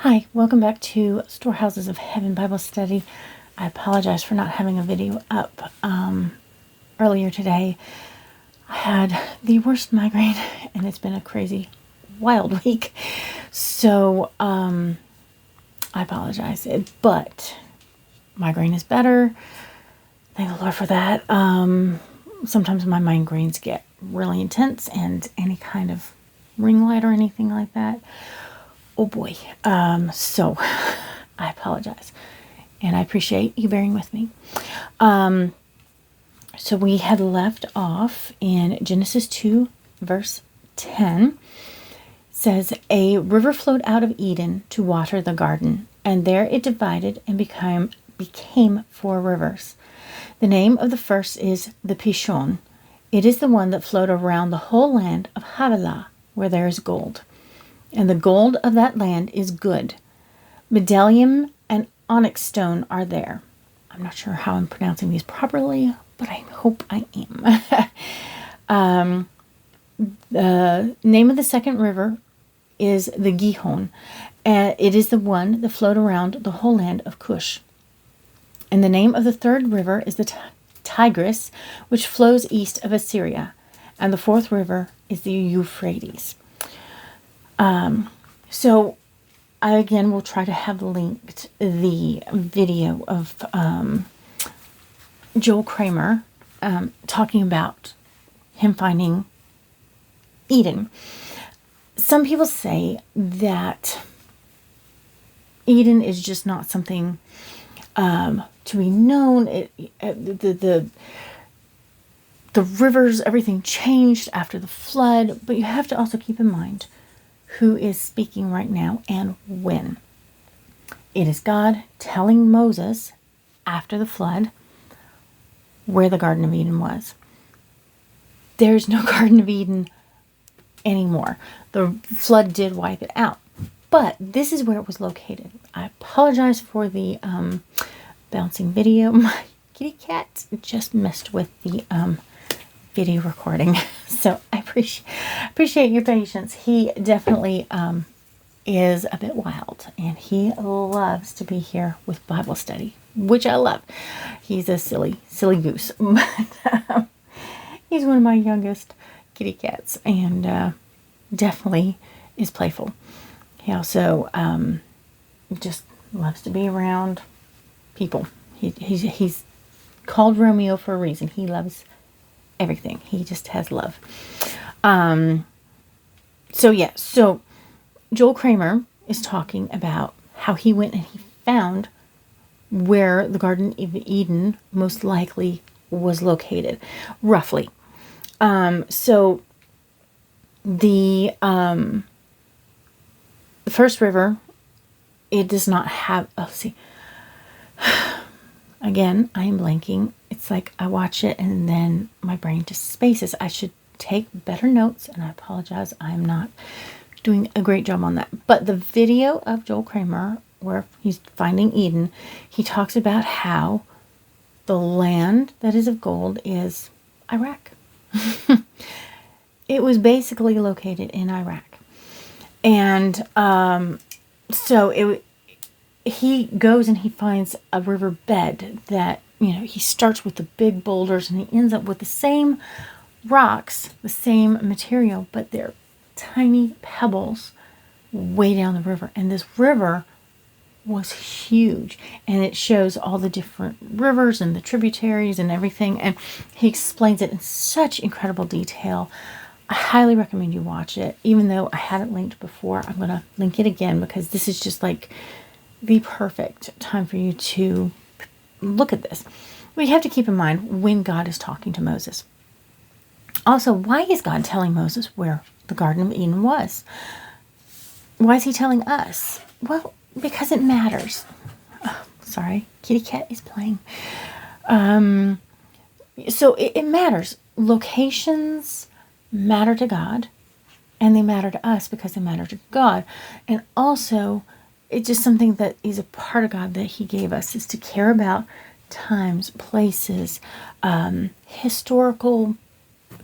Hi, welcome back to Storehouses of Heaven Bible Study. I apologize for not having a video up earlier today. I had the worst migraine and it's been a crazy, wild week. So I apologize, but migraine is better. Thank the Lord for that. Sometimes my migraines get really intense, and any kind of ring light or anything like that, oh boy. So I apologize, and I appreciate you bearing with me. So we had left off in Genesis 2 verse 10. It says, a river flowed out of Eden to water the garden, and there it divided and became 4 rivers. The name of the first is the Pishon. It is the one that flowed around the whole land of Havilah, where there is gold. And the gold of that land is good. Bdellium and onyx stone are there. I'm not sure how I'm pronouncing these properly, but I hope I am. The name of the second river is the Gihon. It is the one that flowed around the whole land of Cush. And the name of the third river is the Tigris, which flows east of Assyria. And the fourth river is the Euphrates. So I again will try to have linked the video of Joel Kramer talking about him finding Eden. Some people say that Eden is just not something to be known. The rivers, everything changed after the flood, but you have to also keep in mind who is speaking right now and when. It is God telling Moses after the flood where the Garden of Eden was. There's no Garden of Eden anymore. The flood did wipe it out, but this is where it was located. I apologize for the bouncing video. My kitty cat just messed with the video recording, so I appreciate your patience. He definitely is a bit wild, and he loves to be here with Bible study, which I love. He's a silly goose, but he's one of my youngest kitty cats, and definitely is playful. He also just loves to be around people. He's called Romeo for a reason. He loves everything. He just has love. So Joel Kramer is talking about how he went and he found where the Garden of Eden most likely was located, roughly. So the first river, it does not have, again, I am blanking. It's like I watch it and then my brain just spaces. I should take better notes, and I apologize. I'm not doing a great job on that. But the video of Joel Kramer, where he's finding Eden, he talks about how the land that is of gold is Iraq. It was basically located in Iraq. And so he goes and he finds a riverbed that, he starts with the big boulders and he ends up with the same rocks, the same material, but they're tiny pebbles way down the river. And this river was huge, and it shows all the different rivers and the tributaries and everything, and he explains it in such incredible detail. I highly recommend you watch it. Even though I had it linked before, I'm going to link it again, because this is just like the perfect time for you to look at this. But you have to keep in mind when God is talking to Moses. Also, why is God telling Moses where the Garden of Eden was? Why is he telling us? Well, because it matters. Oh, sorry, kitty cat is playing. So it matters. Locations matter to God, and they matter to us because they matter to God. And also, it's just something that is a part of God that he gave us, is to care about times, places, historical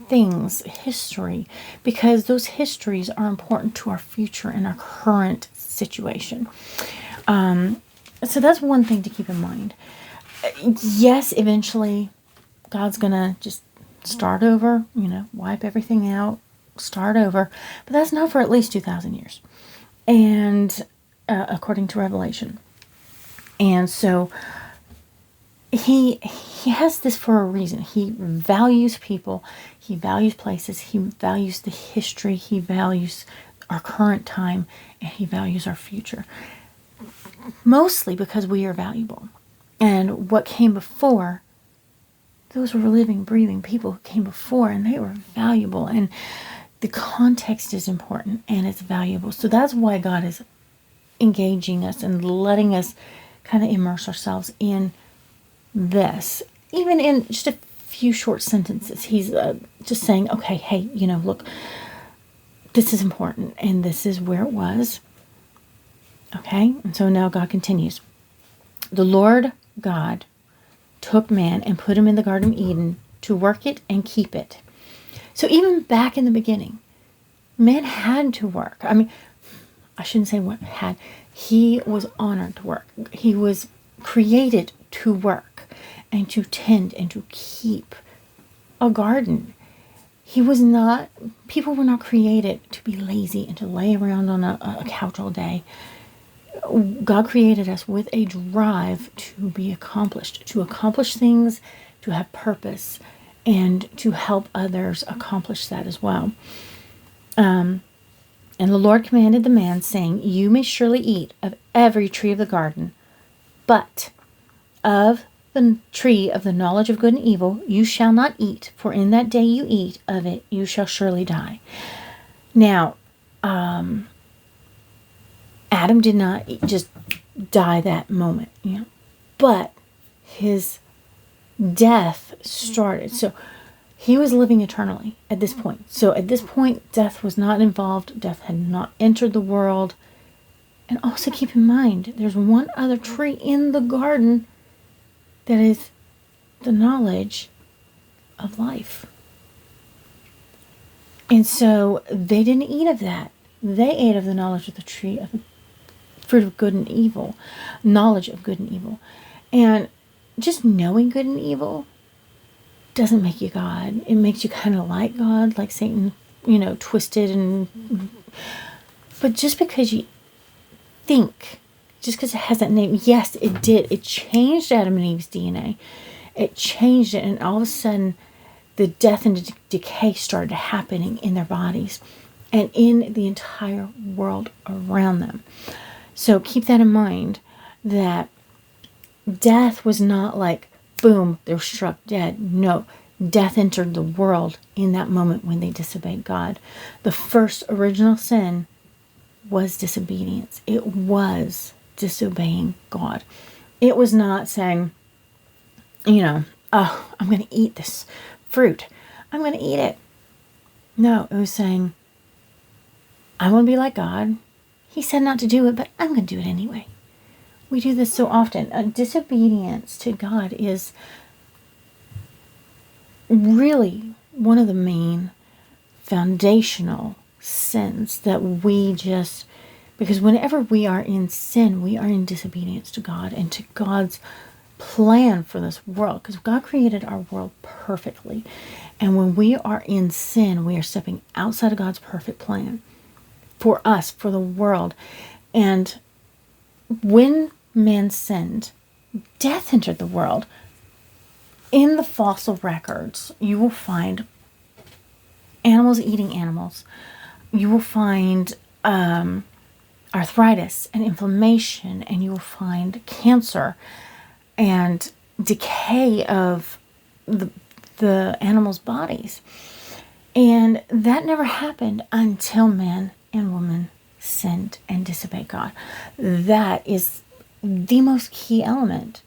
things, history, because those histories are important to our future and our current situation. So that's one thing to keep in mind. Yes, eventually God's going to just start over, wipe everything out, start over. But that's not for at least 2,000 years. And according to Revelation. And so he has this for a reason. He values people. He values places. He values the history. He values our current time. And he values our future. Mostly because we are valuable. And what came before, those were living, breathing people who came before, and they were valuable. And the context is important, and it's valuable. So that's why God is engaging us and letting us kind of immerse ourselves in this. Even in just a few short sentences, he's just saying, okay, hey, look, this is important, and this is where it was. Okay, and so now God continues. The Lord God took man and put him in the Garden of Eden to work it and keep it. So even back in the beginning, man had to work. I mean, I shouldn't say what had. He was honored to work. He was created to work and to tend and to keep a garden. People were not created to be lazy and to lay around on a couch all day. God created us with a drive to be accomplished, to accomplish things, to have purpose, and to help others accomplish that as well. And the Lord commanded the man, saying, you may surely eat of every tree of the garden, but of the tree of the knowledge of good and evil you shall not eat, for in that day you eat of it, you shall surely die. Now, Adam did not just die that moment, but his death started. So he was living eternally at this point. So at this point, death was not involved. Death had not entered the world. And also keep in mind, there's one other tree in the garden that is the knowledge of life. And so they didn't eat of that. They ate of the knowledge of the tree of the fruit of good and evil, knowledge of good and evil. And just knowing good and evil doesn't make you God. It makes you kind of like God, like Satan, twisted. But just because you think, just because it has that name, yes, it did. It changed Adam and Eve's DNA. It changed it, and all of a sudden, the death and decay started happening in their bodies and in the entire world around them. So keep that in mind, that death was not like, boom, they're struck dead. No, death entered the world in that moment when they disobeyed God. The first original sin was disobedience. It was disobeying God. It was not saying, oh, I'm going to eat this fruit. I'm going to eat it. No, it was saying, I want to be like God. He said not to do it, but I'm going to do it anyway. We do this so often. Disobedience to God is really one of the main foundational sins that we just, because whenever we are in sin, we are in disobedience to God and to God's plan for this world, because God created our world perfectly. And when we are in sin, we are stepping outside of God's perfect plan for us, for the world. And when man sinned, death entered the world. In the fossil records, you will find animals eating animals. You will find arthritis and inflammation, and you will find cancer and decay of the animals' bodies. And that never happened until man and woman sinned and disobeyed God. That is the most key element